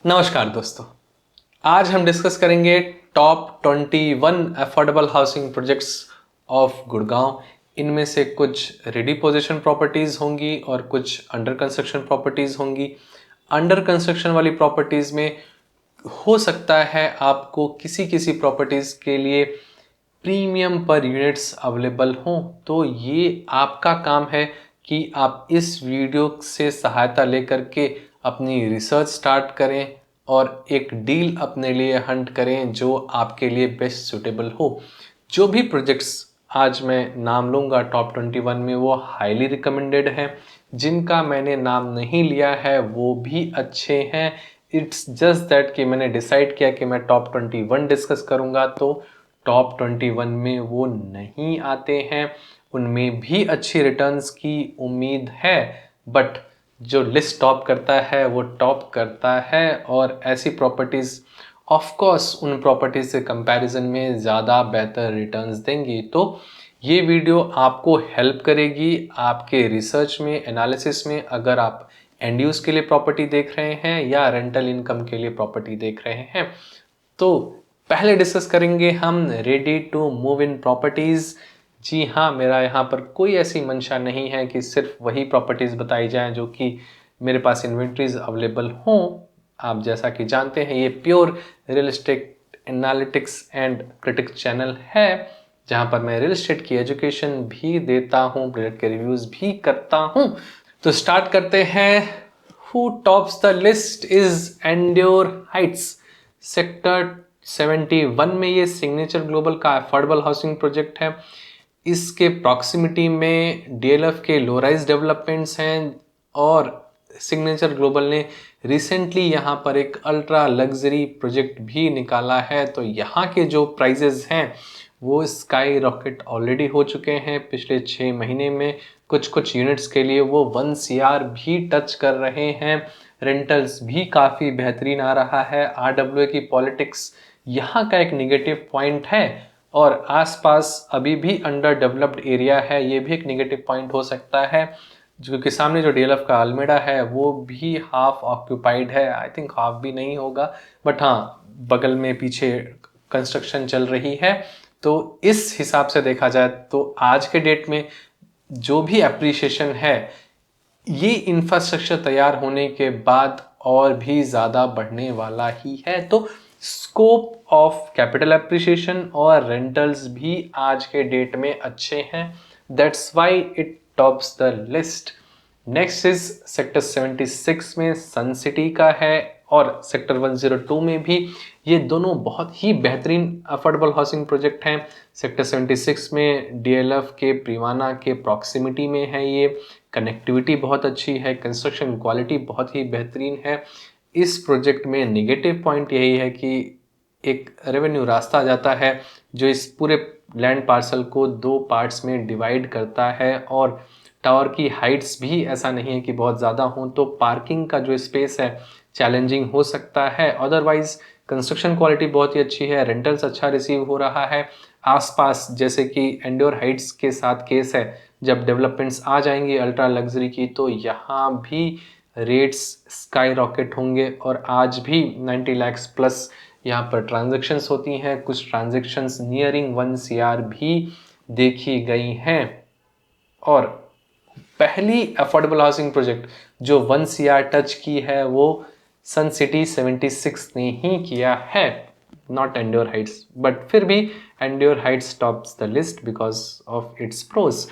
नमस्कार दोस्तों, आज हम डिस्कस करेंगे top 21 affordable housing projects of Gurgaon. इनमें से कुछ रेडी पोजीशन प्रॉपर्टीज़ होंगी और कुछ अंडर कंस्ट्रक्शन प्रॉपर्टीज़ होंगी। अंडर कंस्ट्रक्शन वाली प्रॉपर्टीज़ में हो सकता है आपको किसी किसी प्रॉपर्टीज़ के लिए प्रीमियम पर यूनिट्स अवेलेबल हों, तो ये आपका काम है कि आप इस वीडियो से सहायता लेकर के अपनी रिसर्च स्टार्ट करें और एक डील अपने लिए हंट करें जो आपके लिए बेस्ट सूटेबल हो। जो भी प्रोजेक्ट्स आज मैं नाम लूँगा टॉप 21 में, वो हाईली रिकमेंडेड हैं। जिनका मैंने नाम नहीं लिया है वो भी अच्छे हैं। इट्स जस्ट दैट कि मैंने डिसाइड किया कि मैं टॉप 21 डिस्कस करूँगा, तो टॉप 21 में वो नहीं आते हैं। उनमें भी अच्छी रिटर्न्स की उम्मीद है, बट जो लिस्ट टॉप करता है वो टॉप करता है। और ऐसी प्रॉपर्टीज़ ऑफ कोर्स उन प्रॉपर्टीज़ से कंपैरिजन में ज़्यादा बेहतर रिटर्न्स देंगी। तो ये वीडियो आपको हेल्प करेगी आपके रिसर्च में, एनालिसिस में। अगर आप एंड यूज़ के लिए प्रॉपर्टी देख रहे हैं या रेंटल इनकम के लिए प्रॉपर्टी देख रहे हैं, तो पहले डिस्कस करेंगे हम ready to move in properties. जी हाँ, मेरा यहाँ पर कोई ऐसी मंशा नहीं है कि सिर्फ वही प्रॉपर्टीज़ बताई जाएं जो कि मेरे पास इन्वेंट्रीज अवेलेबल हों। आप जैसा कि जानते हैं, ये pure real estate analytics and critics channel है, जहाँ पर मैं रियल एस्टेट की एजुकेशन भी देता हूँ, प्रोजेक्ट के रिव्यूज़ भी करता हूँ। तो स्टार्ट करते हैं। Who tops the list is endure Heights. Sector 71 में ये सिग्नेचर ग्लोबल का अफोर्डेबल हाउसिंग प्रोजेक्ट है। इसके प्रॉक्सिमिटी में डीएलएफ के लो राइज डेवलपमेंट्स हैं और सिग्नेचर ग्लोबल ने रिसेंटली यहाँ पर एक अल्ट्रा लग्जरी प्रोजेक्ट भी निकाला है। तो यहाँ के जो प्राइजेस हैं वो स्काई रॉकेट ऑलरेडी हो चुके हैं। पिछले 6 महीने में कुछ यूनिट्स के लिए वो 1 CR भी टच कर रहे हैं। रेंटल्स भी काफ़ी बेहतरीन आ रहा है। RWA की पॉलिटिक्स यहाँ का एक निगेटिव पॉइंट है और आसपास अभी भी अंडर डेवलप्ड एरिया है, ये भी एक निगेटिव पॉइंट हो सकता है। क्योंकि सामने जो डीएलएफ का अल्मेडा है वो भी हाफ ऑक्यूपाइड है। आई थिंक हाफ भी नहीं होगा, बट हाँ, बगल में पीछे कंस्ट्रक्शन चल रही है। तो इस हिसाब से देखा जाए तो आज के डेट में जो भी एप्रिसिएशन है, ये इंफ्रास्ट्रक्चर तैयार होने के बाद और भी ज़्यादा बढ़ने वाला ही है। तो स्कोप ऑफ कैपिटल एप्रिसिएशन और रेंटल्स भी आज के डेट में अच्छे हैं। That's why it tops the list. Next is sector 76 में सन सिटी का है और सेक्टर 102 में भी। ये दोनों बहुत ही बेहतरीन अफोर्डेबल हाउसिंग प्रोजेक्ट हैं। सेक्टर 76 में डीएलएफ के प्रीवाना के प्रॉक्सिमिटी में है। ये कनेक्टिविटी बहुत अच्छी है, कंस्ट्रक्शन क्वालिटी बहुत ही बेहतरीन है। इस प्रोजेक्ट में नेगेटिव पॉइंट यही है कि एक रेवेन्यू रास्ता जाता है जो इस पूरे लैंड पार्सल को 2 पार्ट्स में डिवाइड करता है और टावर की हाइट्स भी ऐसा नहीं है कि बहुत ज़्यादा हों, तो पार्किंग का जो स्पेस है चैलेंजिंग हो सकता है। अदरवाइज कंस्ट्रक्शन क्वालिटी बहुत ही अच्छी है, रेंटल्स अच्छा रिसीव हो रहा है। आसपास जैसे कि एंड्योर हाइट्स के साथ केस है, जब डेवलपमेंट्स आ जाएंगी अल्ट्रा लग्जरी की, तो यहाँ भी रेट्स स्काई रॉकेट होंगे। और आज भी 90 लाख प्लस यहाँ पर ट्रांजैक्शंस होती हैं। कुछ ट्रांजैक्शंस नियरिंग 1 CR भी देखी गई हैं। और पहली अफोर्डेबल हाउसिंग प्रोजेक्ट जो 1 CR टच की है वो सन सिटी 76 ने ही किया है, नॉट एंड्योर हाइट्स। बट फिर भी Endure Heights tops the list because of its pros.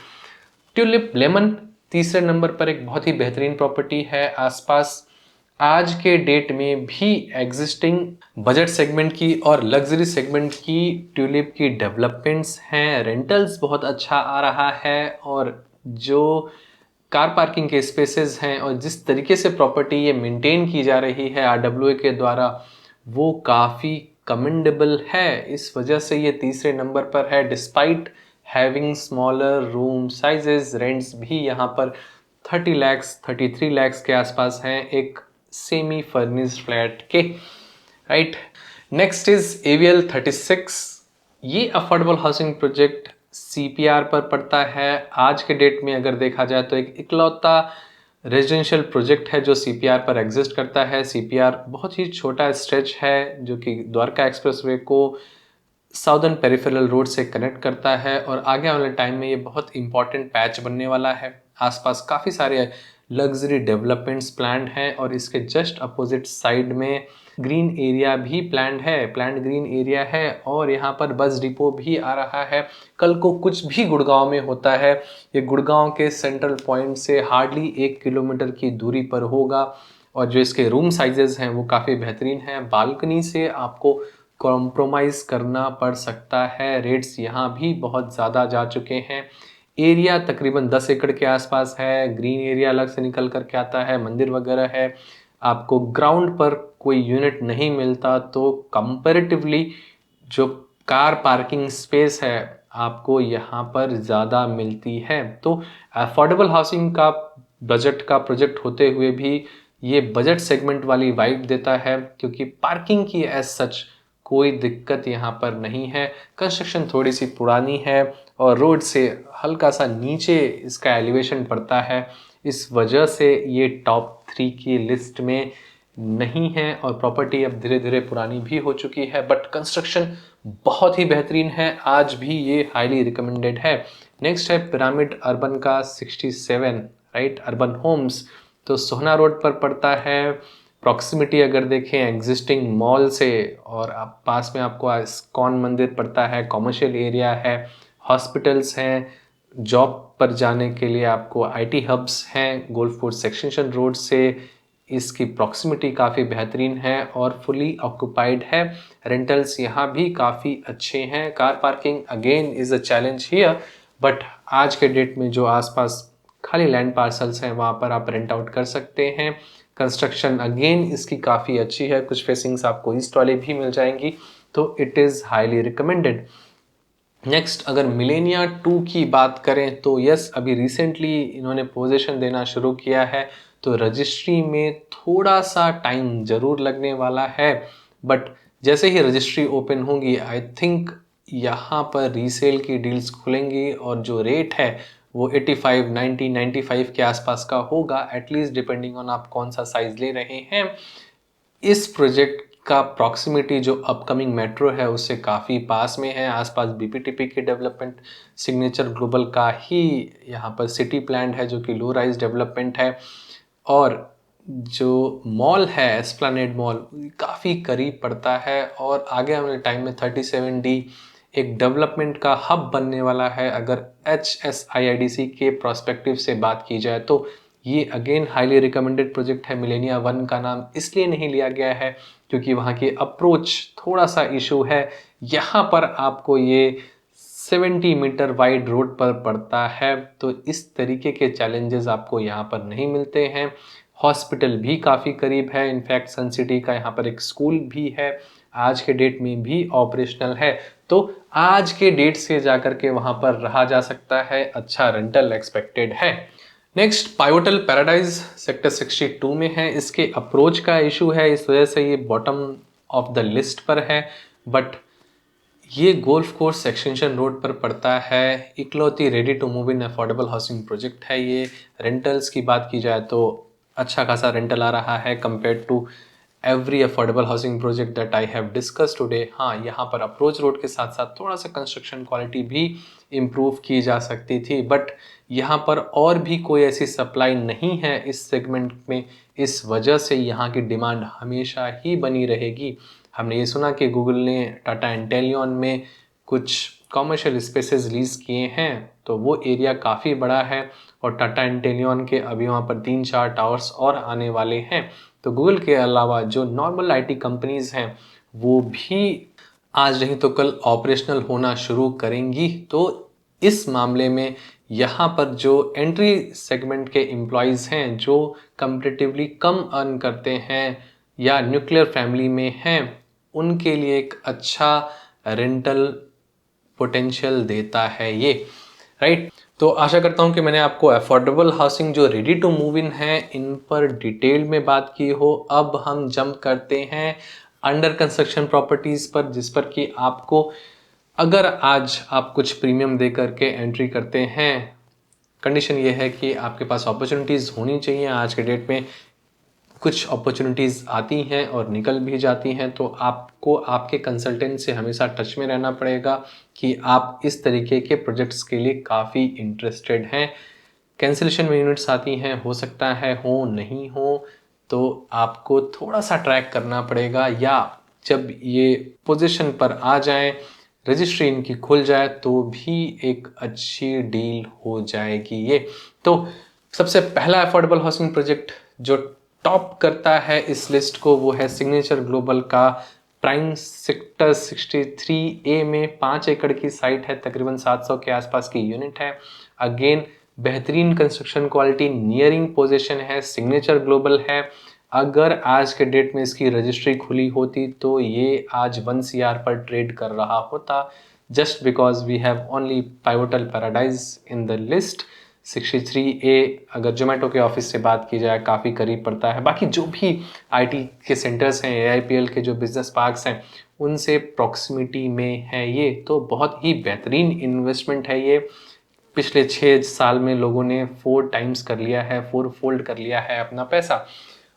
Tulip Lemon तीसरे नंबर पर एक बहुत ही बेहतरीन प्रॉपर्टी है। आसपास आज के डेट में भी एग्जिस्टिंग बजट सेगमेंट की और लग्जरी सेगमेंट की ट्यूलिप की डेवलपमेंट्स हैं। रेंटल्स बहुत अच्छा आ रहा है और जो कार पार्किंग के स्पेसेस हैं और जिस तरीके से प्रॉपर्टी ये मेंटेन की जा रही है RWA के द्वारा, वो काफ़ी कमेंडेबल है। इस वजह से ये तीसरे नंबर पर है। Despite having smaller room sizes, rents भी यहाँ पर 30 लाख 33 लाख के आसपास हैं एक सेमी फर्निश्ड फ्लैट के, राइट। Next is AVL 36। ये अफोर्डेबल हाउसिंग प्रोजेक्ट CPR पर पड़ता है। आज के डेट में अगर देखा जाए तो एक इकलौता रेजिडेंशियल प्रोजेक्ट है जो सीपीआर पर एग्जिस्ट करता है। सीपीआर बहुत ही छोटा स्ट्रेच है जो कि द्वारका एक्सप्रेसवे को साउदर्न पेरिफेरल रोड से कनेक्ट करता है और आगे आने वाले टाइम में ये बहुत इंपॉर्टेंट पैच बनने वाला है। आसपास काफ़ी सारे लग्जरी डेवलपमेंट्स प्लान्ड हैं और इसके जस्ट अपोजिट साइड में ग्रीन एरिया भी प्लान्ड ग्रीन एरिया है और यहाँ पर बस डिपो भी आ रहा है। कल को कुछ भी गुड़गांव में होता है, ये गुड़गांव के सेंट्रल पॉइंट से हार्डली 1 किलोमीटर की दूरी पर होगा और जो इसके रूम साइजेस हैं वो काफ़ी बेहतरीन हैं। बालकनी से आपको कॉम्प्रोमाइज करना पड़ सकता है, रेट्स यहाँ भी बहुत ज़्यादा जा चुके हैं। एरिया तकरीबन 10 एकड़ के आसपास है, ग्रीन एरिया अलग से निकल करके आता है, मंदिर वगैरह है। आपको ग्राउंड पर कोई यूनिट नहीं मिलता तो कंपैरेटिवली जो कार पार्किंग स्पेस है आपको यहाँ पर ज़्यादा मिलती है। तो अफोर्डेबल हाउसिंग का बजट का प्रोजेक्ट होते हुए भी ये बजट सेगमेंट वाली वाइब देता है क्योंकि पार्किंग की एज सच कोई दिक्कत यहाँ पर नहीं है। कंस्ट्रक्शन थोड़ी सी पुरानी है और रोड से हल्का सा नीचे इसका एलिवेशन पड़ता है, इस वजह से ये टॉप 3 की लिस्ट में नहीं है और प्रॉपर्टी अब धीरे धीरे पुरानी भी हो चुकी है, बट कंस्ट्रक्शन बहुत ही बेहतरीन है, आज भी ये हाईली रिकमेंडेड है। नेक्स्ट है पिरामिड अर्बन का 67, राइट, अर्बन होम्स, तो सोहना रोड पर पड़ता है। प्रॉक्सिमिटी अगर देखें एग्जिस्टिंग मॉल से और आप पास में आपको इस्कॉन मंदिर पड़ता है, कॉमर्शियल एरिया है, हॉस्पिटल्स हैं, जॉब पर जाने के लिए आपको आईटी हब्स हैं, गोल्फ कोर्स एक्सटेंशन रोड से इसकी प्रॉक्सिमिटी काफ़ी बेहतरीन है और फुली ऑक्यूपाइड है। रेंटल्स यहाँ भी काफ़ी अच्छे हैं। Car parking again is a challenge here, but आज के डेट में जो आसपास खाली लैंड पार्सल्स हैं वहाँ पर आप रेंट आउट कर सकते हैं। कंस्ट्रक्शन अगेन इसकी काफ़ी अच्छी है, कुछ फेसिंग्स आपको ईस्ट वाले भी मिल जाएंगी, तो it is highly recommended. Next अगर मिलेनिया 2 की बात करें तो यस, अभी रिसेंटली इन्होंने पोजीशन देना शुरू किया है, तो रजिस्ट्री में थोड़ा सा टाइम ज़रूर लगने वाला है, बट जैसे ही रजिस्ट्री ओपन होगी आई थिंक यहाँ पर रीसेल की डील्स खुलेंगी और जो रेट है वो 85, 90, 95 के आसपास का होगा, एटलीस्ट डिपेंडिंग ऑन आप कौन सा साइज ले रहे हैं। इस प्रोजेक्ट का प्रॉक्सिमिटी जो अपकमिंग मेट्रो है उससे काफ़ी पास में है, आसपास बीपीटीपी के डेवलपमेंट, सिग्नेचर ग्लोबल का ही यहाँ पर सिटी प्लान है जो कि लो राइज डेवलपमेंट है, और जो मॉल है एस्प्लेनेड मॉल काफ़ी करीब पड़ता है और आगे आने वाले टाइम में 37D एक डेवलपमेंट का हब बनने वाला है। अगर HSIIDC के प्रोस्पेक्टिव से बात की जाए तो ये अगेन हाईली रिकमेंडेड प्रोजेक्ट है। मिलेनिया 1 का नाम इसलिए नहीं लिया गया है क्योंकि वहाँ की अप्रोच थोड़ा सा इशू है। यहाँ पर आपको ये 70 मीटर वाइड रोड पर पड़ता है, तो इस तरीके के चैलेंजेस आपको यहाँ पर नहीं मिलते हैं। हॉस्पिटल भी काफ़ी करीब है, इनफैक्ट सन सिटी का यहाँ पर एक स्कूल भी है, आज के डेट में भी ऑपरेशनल है, तो आज के डेट से जाकर के वहाँ पर रहा जा सकता है, अच्छा रेंटल एक्सपेक्टेड है। नेक्स्ट पाइवोटल पैराडाइज सेक्टर 62 में है, इसके अप्रोच का इशू है, इस वजह से ये बॉटम ऑफ द लिस्ट पर है, बट ये गोल्फ कोर्स एक्सटेंशन रोड पर पड़ता है, इकलौती ready to move in affordable housing project है ये। रेंटल्स की बात की जाए तो अच्छा खासा रेंटल आ रहा है compare to every affordable housing project that I have discuss today. हाँ, यहाँ पर अप्रोच रोड के साथ साथ थोड़ा सा कंस्ट्रक्शन क्वालिटी भी इम्प्रूव की जा सकती थी, बट यहाँ पर और भी कोई ऐसी सप्लाई नहीं है इस सेगमेंट में, इस वजह से यहाँ की डिमांड हमेशा ही बनी रहेगी। हमने ये सुना कि गूगल ने टाटा इंटेलियन में कुछ कॉमर्शियल स्पेसेस लीज किए हैं, तो वो एरिया काफ़ी बड़ा है और टाटा इंटेलियन के अभी वहाँ पर 3-4 टावर्स और आने वाले हैं। तो गूगल के अलावा जो नॉर्मल आईटी कंपनीज हैं वो भी आज नहीं तो कल ऑपरेशनल होना शुरू करेंगी। तो इस मामले में यहाँ पर जो एंट्री सेगमेंट के एम्प्लॉयज़ हैं जो कंपैरेटिवली कम अर्न करते हैं या न्यूक्लियर फैमिली में हैं, उनके लिए एक अच्छा रेंटल पोटेंशियल देता है ये, राइट। तो आशा करता हूँ कि मैंने आपको अफोर्डेबल हाउसिंग जो रेडी टू मूव इन है इन पर डिटेल में बात की हो। अब हम जंप करते हैं अंडर कंस्ट्रक्शन प्रॉपर्टीज़ पर, जिस पर कि आपको अगर आज आप कुछ प्रीमियम दे करके एंट्री करते हैं कंडीशन ये है कि आपके पास अपॉर्चुनिटीज़ होनी चाहिए। आज के डेट में कुछ अपॉर्चुनिटीज़ आती हैं और निकल भी जाती हैं, तो आपको आपके कंसल्टेंट से हमेशा टच में रहना पड़ेगा कि आप इस तरीके के प्रोजेक्ट्स के लिए काफ़ी इंटरेस्टेड हैं। कैंसिलेशन में यूनिट्स आती हैं, हो सकता है हो नहीं हो, तो आपको थोड़ा सा ट्रैक करना पड़ेगा, या जब ये पोजीशन पर आ जाए, रजिस्ट्री इनकी खुल जाए, तो भी एक अच्छी डील हो जाएगी ये। तो सबसे पहला अफोर्डेबल हाउसिंग प्रोजेक्ट जो टॉप करता है इस लिस्ट को, वो है सिग्नेचर ग्लोबल का प्राइम सेक्टर 63A में 5 एकड़ की साइट है, तकरीबन 700 के आसपास की यूनिट है। अगेन बेहतरीन कंस्ट्रक्शन क्वालिटी, नियरिंग पोजीशन है, सिग्नेचर ग्लोबल है। अगर आज के डेट में इसकी रजिस्ट्री खुली होती तो ये आज 1 CR पर ट्रेड कर रहा होता, just because we have only Pivotal Paradise in the list. 63A अगर जोमेटो के ऑफिस से बात की जाए काफ़ी करीब पड़ता है। बाकी जो भी आईटी के सेंटर्स हैं, AIPL के जो बिजनेस पार्क्स हैं, उनसे प्रॉक्सिमिटी में है ये, तो बहुत ही बेहतरीन इन्वेस्टमेंट है ये। पिछले 6 साल में लोगों ने 4 टाइम्स कर लिया है, 4 फोल्ड कर लिया है अपना पैसा।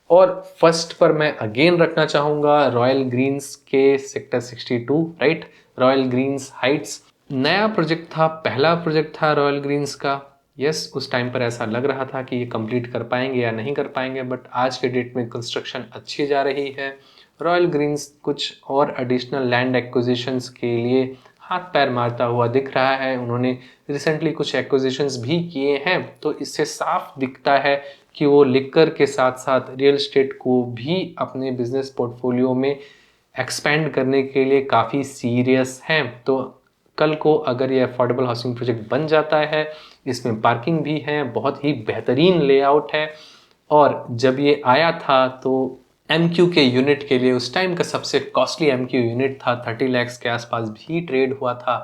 और फर्स्ट पर मैं अगेन रखना चाहूँगा रॉयल ग्रीन्स के sector 62, right, Royal Greens Heights. नया प्रोजेक्ट था, पहला प्रोजेक्ट था रॉयल ग्रीन्स का। यस, उस टाइम पर ऐसा लग रहा था कि ये कंप्लीट कर पाएंगे या नहीं कर पाएंगे, बट आज के डेट में कंस्ट्रक्शन अच्छी जा रही है। रॉयल ग्रीन्स कुछ और एडिशनल लैंड एक्विजिशंस के लिए हाथ पैर मारता हुआ दिख रहा है। उन्होंने रिसेंटली कुछ एक्विजिशंस भी किए हैं, तो इससे साफ दिखता है कि वो लिकर के साथ साथ रियल एस्टेट को भी अपने बिजनेस पोर्टफोलियो में एक्सपेंड करने के लिए काफ़ी सीरियस हैं। तो कल को अगर ये अफोर्डेबल हाउसिंग प्रोजेक्ट बन जाता है, इसमें पार्किंग भी है, बहुत ही बेहतरीन लेआउट है, और जब ये आया था तो MQ के यूनिट के लिए उस टाइम का सबसे कॉस्टली MQ यूनिट था, 30 लाख के आसपास भी ट्रेड हुआ था।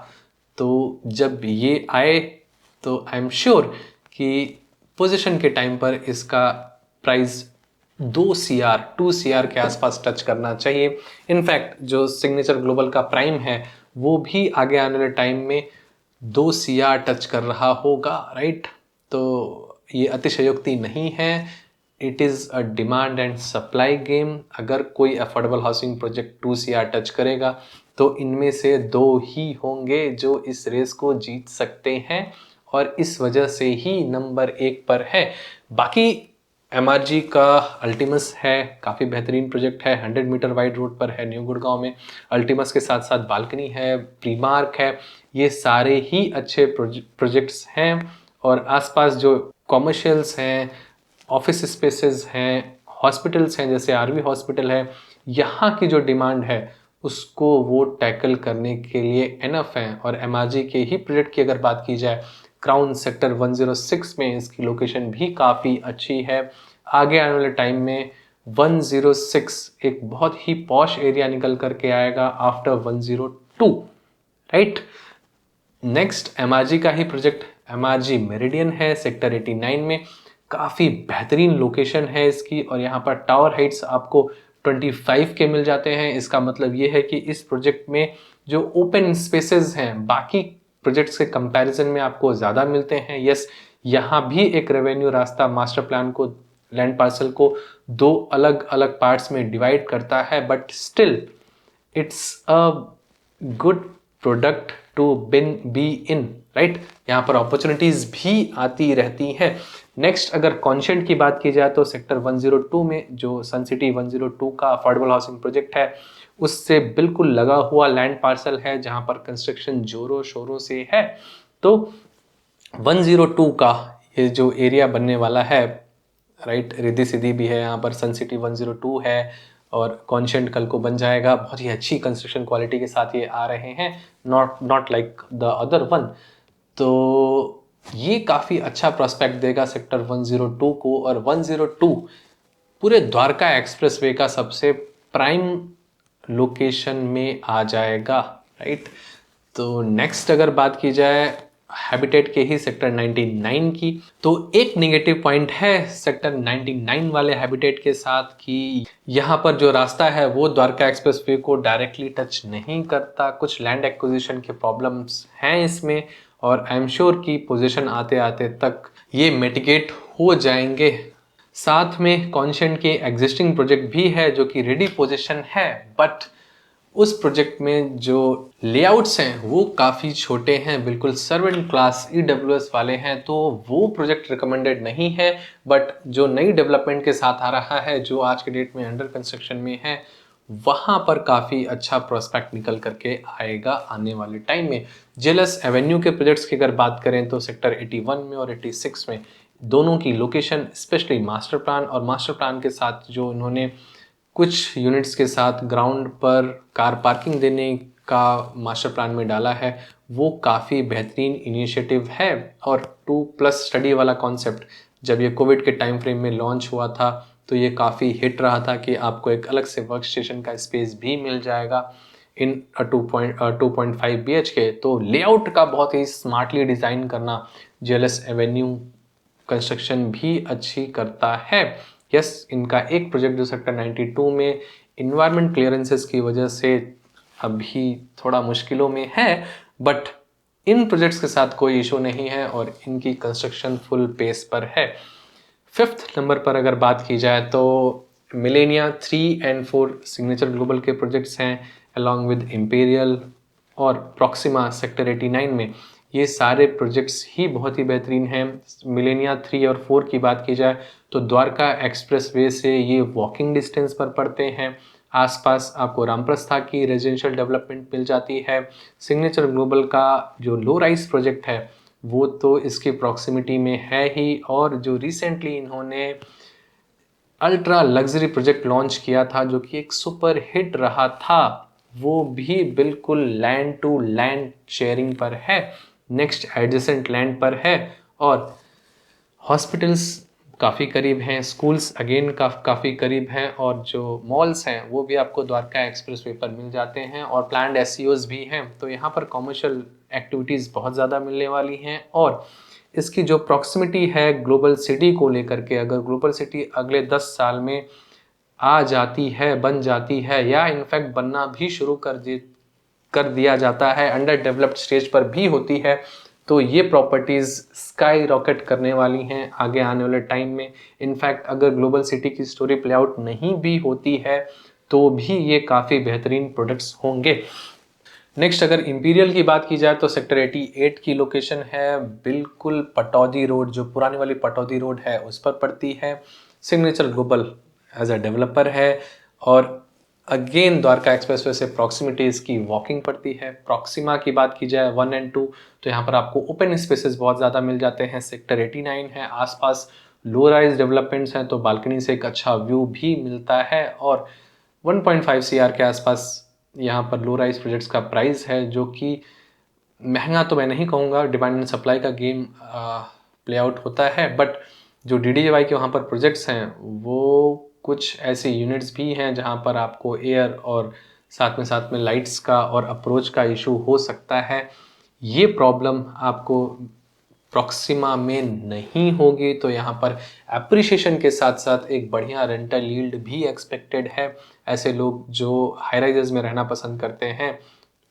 तो जब ये आए तो आई एम श्योर कि पोजीशन के टाइम पर इसका प्राइस 2 CR के आसपास टच करना चाहिए। इनफैक्ट जो सिग्नेचर ग्लोबल का प्राइम है वो भी आगे आने वाले टाइम में 2 CR टच कर रहा होगा, राइट। तो ये अतिशयोक्ति नहीं है, it is a demand and supply game. अगर कोई affordable housing project 2 CR touch करेगा तो इनमें से 2 ही होंगे जो इस रेस को जीत सकते हैं, और इस वजह से ही नंबर 1 पर है। बाकी MRG का अल्टीमस है, काफ़ी बेहतरीन प्रोजेक्ट है, 100 मीटर वाइड रोड पर है न्यू गुड़गांव में। अल्टीमस के साथ साथ बालकनी है, प्रीमार्क है, ये सारे ही अच्छे प्रोजेक्ट्स हैं। और आसपास जो कॉमर्शियल्स हैं, ऑफिस स्पेसेस हैं, हॉस्पिटल्स हैं, जैसे RV हॉस्पिटल है, यहाँ की जो डिमांड है उसको वो टैकल करने के लिए एनफ है। और MRG के ही प्रोजेक्ट की अगर बात की जाए, क्राउन सेक्टर 106 में इसकी लोकेशन भी काफ़ी अच्छी है। आगे आने वाले टाइम में 106 एक बहुत ही पॉश एरिया निकल करके आएगा आफ्टर 102, राइट। नेक्स्ट MRG का ही प्रोजेक्ट MRG मेरिडियन है, सेक्टर 89 में। काफ़ी बेहतरीन लोकेशन है इसकी, और यहाँ पर टावर हाइट्स आपको 25 के मिल जाते हैं। इसका मतलब ये है कि इस प्रोजेक्ट में जो ओपन स्पेसेस हैं बाकी प्रोजेक्ट्स के कंपैरिजन में आपको ज़्यादा मिलते हैं। यस, यहाँ भी एक रेवेन्यू रास्ता मास्टर प्लान को, लैंड पार्सल को 2 अलग अलग पार्ट्स में डिवाइड करता है, but still it's a good product to be in, right. यहाँ पर अपॉर्चुनिटीज भी आती रहती हैं। नेक्स्ट अगर कॉन्शेंट की बात की जाए तो सेक्टर 102 में जो सन सिटी 102 का अफोर्डेबल हाउसिंग प्रोजेक्ट है, उससे बिल्कुल लगा हुआ लैंड पार्सल है जहाँ पर कंस्ट्रक्शन जोरों शोरों से है। तो 102 का ये जो एरिया बनने वाला है, राइट, रिद्धि सिद्धि भी है यहाँ पर, सन सिटी 102 है, और कॉन्शेंट कल को बन जाएगा। बहुत ही अच्छी कंस्ट्रक्शन क्वालिटी के साथ ये आ रहे हैं, not like the other one. तो ये काफ़ी अच्छा प्रोस्पेक्ट देगा सेक्टर 102 को, और 102 पूरे द्वारका एक्सप्रेसवे का सबसे प्राइम लोकेशन में आ जाएगा, राइट। तो नेक्स्ट अगर बात की जाए हैबिटेट के ही सेक्टर 99 की, तो एक नेगेटिव पॉइंट है सेक्टर 99 वाले हैबिटेट के साथ कि यहाँ पर जो रास्ता है वो द्वारका एक्सप्रेसवे को डायरेक्टली टच नहीं करता। कुछ लैंड एक्विजिशन के प्रॉब्लम्स हैं इसमें, और आई एम श्योर कि पोजीशन आते आते तक ये मिटिगेट हो जाएंगे। साथ में कॉन्शेंट के एग्जिस्टिंग प्रोजेक्ट भी है जो कि रेडी पोजीशन है, बट उस प्रोजेक्ट में जो लेआउट्स हैं वो काफ़ी छोटे हैं, बिल्कुल सर्वेंट क्लास EWS वाले हैं, तो वो प्रोजेक्ट रिकमेंडेड नहीं है। बट जो नई डेवलपमेंट के साथ आ रहा है, जो आज के डेट में अंडर कंस्ट्रक्शन में है, वहाँ पर काफ़ी अच्छा प्रोस्पेक्ट निकल करके आएगा आने वाले टाइम में। जेलस एवेन्यू के प्रोजेक्ट्स की अगर बात करें तो सेक्टर 81 में और 86 में दोनों की लोकेशन, स्पेशली मास्टर प्लान और मास्टर प्लान के साथ जो इन्होंने कुछ यूनिट्स के साथ ग्राउंड पर कार पार्किंग देने का मास्टर प्लान में डाला है, वो काफ़ी बेहतरीन इनिशिएटिव है। और 2+ स्टडी वाला कॉन्सेप्ट जब ये कोविड के टाइम फ्रेम में लॉन्च हुआ था तो ये काफ़ी हिट रहा था कि आपको एक अलग से वर्क स्टेशन का स्पेस भी मिल जाएगा इन 2.5 BHK। तो लेआउट का बहुत ही स्मार्टली डिज़ाइन करना जेलस एवेन्यू कंस्ट्रक्शन भी अच्छी करता है। यस, इनका एक प्रोजेक्ट जो सेक्टर 92 में इन्वायरमेंट क्लियरेंसेस की वजह से अभी थोड़ा मुश्किलों में है, बट इन प्रोजेक्ट्स के साथ कोई इशू नहीं है और इनकी कंस्ट्रक्शन फुल पेस पर है। 5th नंबर पर अगर बात की जाए तो मिलेनिया 3 and 4 सिग्नेचर ग्लोबल के प्रोजेक्ट्स हैं, अलॉन्ग विद इम्पेरियल और प्रॉक्सिमा सेक्टर 89 में। ये सारे प्रोजेक्ट्स ही बहुत ही बेहतरीन हैं। मिलेनिया 3 और 4 की बात की जाए तो द्वारका एक्सप्रेसवे से ये वॉकिंग डिस्टेंस पर पड़ते हैं। आसपास आपको रामप्रस्था की रेजिडेंशियल डेवलपमेंट मिल जाती है। सिग्नेचर ग्लोबल का जो लो राइज प्रोजेक्ट है वो तो इसकी प्रॉक्सिमिटी में है ही, और जो रिसेंटली इन्होंने अल्ट्रा लग्जरी प्रोजेक्ट लॉन्च किया था जो कि एक सुपर हिट रहा था, वो भी बिल्कुल लैंड टू लैंड शेयरिंग पर है, नेक्स्ट एडजेसेंट लैंड पर है। और हॉस्पिटल्स काफ़ी करीब हैं, स्कूल्स अगेन काफ़ी करीब हैं, और जो मॉल्स हैं वो भी आपको द्वारका एक्सप्रेसवे पर मिल जाते हैं, और प्लान्ड SEOs भी हैं। तो यहाँ पर कॉमर्शियल एक्टिविटीज़ बहुत ज़्यादा मिलने वाली हैं। और इसकी जो प्रॉक्सिमिटी है ग्लोबल सिटी को लेकर के, अगर ग्लोबल सिटी अगले 10 साल में आ जाती है, बन जाती है, या इनफैक्ट बनना भी शुरू कर दिया जाता है, अंडर डेवलप्ड स्टेज पर भी होती है, तो ये प्रॉपर्टीज़ स्काई रॉकेट करने वाली हैं आगे आने वाले टाइम में। इनफैक्ट अगर ग्लोबल सिटी की स्टोरी प्ले आउट नहीं भी होती है तो भी ये काफ़ी बेहतरीन प्रोडक्ट्स होंगे। नेक्स्ट अगर इंपीरियल की बात की जाए तो सेक्टर 88 की लोकेशन है बिल्कुल पटौदी रोड, जो पुरानी वाली पटौदी रोड है उस पर पड़ती है। Signature Global as a developer है, और अगेन द्वारका एक्सप्रेसवे से प्रॉक्सिमिटी इसकी वॉकिंग पड़ती है। प्रॉक्सिमा की बात की जाए 1 and 2 तो यहाँ पर आपको ओपन स्पेसेस बहुत ज़्यादा मिल जाते हैं। सेक्टर 89 है, आसपास लो राइज डेवलपमेंट्स हैं तो बालकनी से एक अच्छा व्यू भी मिलता है। और 1.5 CR के आसपास यहाँ पर लो राइज प्रोजेक्ट्स का प्राइस है, जो कि महंगा तो मैं नहीं कहूँगा, डिमांड एंड सप्लाई का गेम प्ले आउट होता है, बट जो DDAY के वहाँ पर प्रोजेक्ट्स हैं वो कुछ ऐसे यूनिट्स भी हैं जहाँ पर आपको एयर और साथ में लाइट्स का और अप्रोच का इशू हो सकता है। ये प्रॉब्लम आपको प्रॉक्सिमा में नहीं होगी, तो यहाँ पर एप्रिशिएशन के साथ साथ एक बढ़िया रेंटल यील्ड भी एक्सपेक्टेड है। ऐसे लोग जो हाई राइजेस में रहना पसंद करते हैं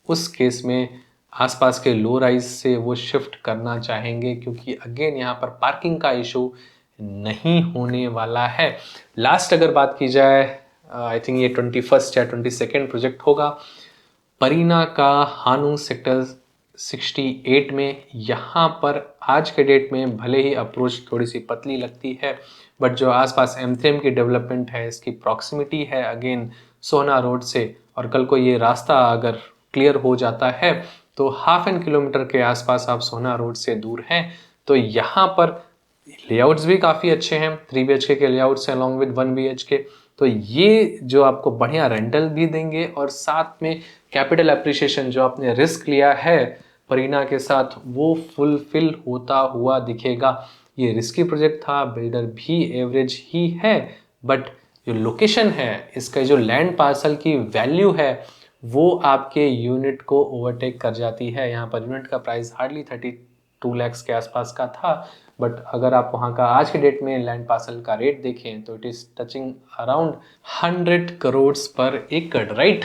उस केस में आसपास के लो राइज से वो शिफ्ट करना चाहेंगे, क्योंकि अगेन यहाँ पर पार्किंग का इशू नहीं होने वाला है। लास्ट अगर बात की जाए, आई थिंक ये 21st या 22nd प्रोजेक्ट होगा, परीना का हानू सेक्टर 68 में। यहाँ पर आज के डेट में भले ही अप्रोच थोड़ी सी पतली लगती है, बट जो आसपास M3M की डेवलपमेंट है, इसकी प्रॉक्सिमिटी है अगेन सोना रोड से, और कल को ये रास्ता अगर क्लियर हो जाता है तो ½ किलोमीटर के आसपास आप सोना रोड से दूर हैं। तो यहाँ पर लेआउट्स भी काफ़ी अच्छे हैं, 3 BHK के लेआउट्स हैं अलॉन्ग विद 1 BHK। तो ये जो आपको बढ़िया रेंटल भी देंगे, और साथ में कैपिटल एप्रिसिएशन जो आपने रिस्क लिया है परीना के साथ वो फुलफिल होता हुआ दिखेगा। ये रिस्की प्रोजेक्ट था, बिल्डर भी एवरेज ही है, बट जो लोकेशन है, इसका जो लैंड पार्सल की वैल्यू है वो आपके यूनिट को ओवरटेक कर जाती है। यहाँ पर यूनिट का प्राइस हार्डली 32 lakhs के आसपास का था, बट अगर आप वहाँ का आज के डेट में लैंड पार्सल का रेट देखें तो it is touching around 100 crores पर एकड़, राइट।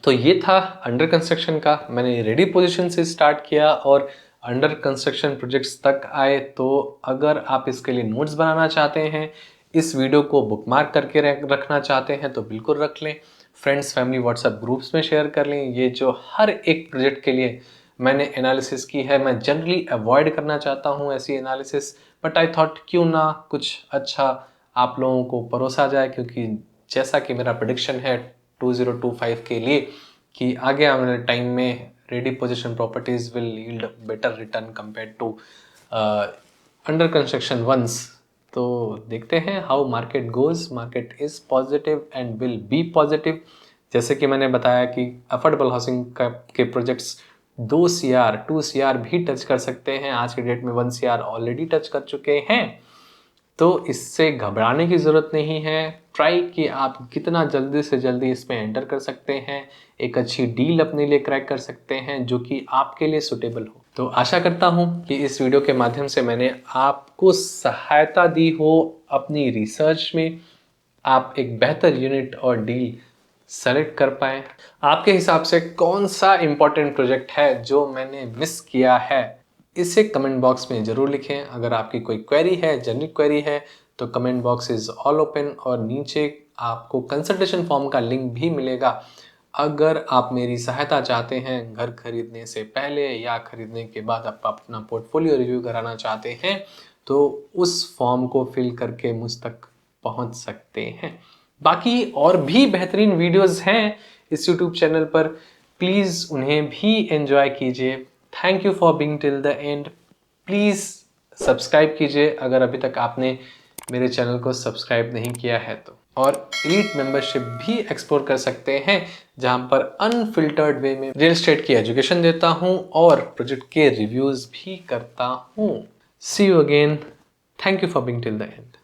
तो ये था अंडर कंस्ट्रक्शन का, मैंने रेडी पोजीशन से स्टार्ट किया और अंडर कंस्ट्रक्शन प्रोजेक्ट्स तक आए। तो अगर आप इसके लिए नोट्स बनाना चाहते हैं, इस वीडियो को बुकमार्क करके रखना चाहते हैं तो बिल्कुल रख लें, फ्रेंड्स फैमिली व्हाट्सएप ग्रुप्स में शेयर कर लें। ये जो हर एक प्रोजेक्ट के लिए मैंने एनालिसिस की है, मैं जनरली अवॉइड करना चाहता हूँ ऐसी एनालिसिस, बट आई थॉट क्यों ना कुछ अच्छा आप लोगों को परोसा जाए, क्योंकि जैसा कि मेरा प्रेडिक्शन है 2025 के लिए कि आगे आने वाले टाइम में ready position properties will yield better return compare to under construction ones. तो देखते हैं how market goes. Market is positive and will be positive. जैसे कि मैंने बताया कि अफोर्डेबल हाउसिंग के प्रोजेक्ट्स 2 CR 2 CR भी टच कर सकते हैं। आज के डेट में 1 CR ऑलरेडी टच कर चुके हैं, तो इससे घबराने की ज़रूरत नहीं है। ट्राई कि आप कितना जल्दी से जल्दी इसमें एंटर कर सकते हैं, एक अच्छी डील अपने लिए क्रैक कर सकते हैं जो कि आपके लिए सुटेबल हो। तो आशा करता हूं कि इस वीडियो के माध्यम से मैंने आपको सहायता दी हो अपनी रिसर्च में, आप एक बेहतर यूनिट और डील सेलेक्ट कर पाएँ। आपके हिसाब से कौन सा इंपॉर्टेंट प्रोजेक्ट है जो मैंने मिस किया है, इसे कमेंट बॉक्स में ज़रूर लिखें। अगर आपकी कोई क्वेरी है, जनरल क्वेरी है, तो comment box is all open, और नीचे आपको कंसल्टेशन फॉर्म का लिंक भी मिलेगा। अगर आप मेरी सहायता चाहते हैं घर खरीदने से पहले या खरीदने के बाद आप अपना पोर्टफोलियो रिव्यू कराना चाहते हैं, तो उस फॉर्म को फिल करके मुझ तक पहुंच सकते हैं। बाकी और भी बेहतरीन वीडियोस हैं इस यूट्यूब चैनल पर, प्लीज़ उन्हें भी एंजॉय कीजिए। Thank you for being till the and. Please subscribe कीजिए अगर अभी तक आपने मेरे चैनल को सब्सक्राइब नहीं किया है तो। और एलीट मेंबरशिप भी एक्सप्लोर कर सकते हैं, जहां पर अनफिल्टर्ड वे में रियल एस्टेट की एजुकेशन देता हूं और प्रोजेक्ट के रिव्यूज भी करता हूं। See you again. Thank you for being till the and.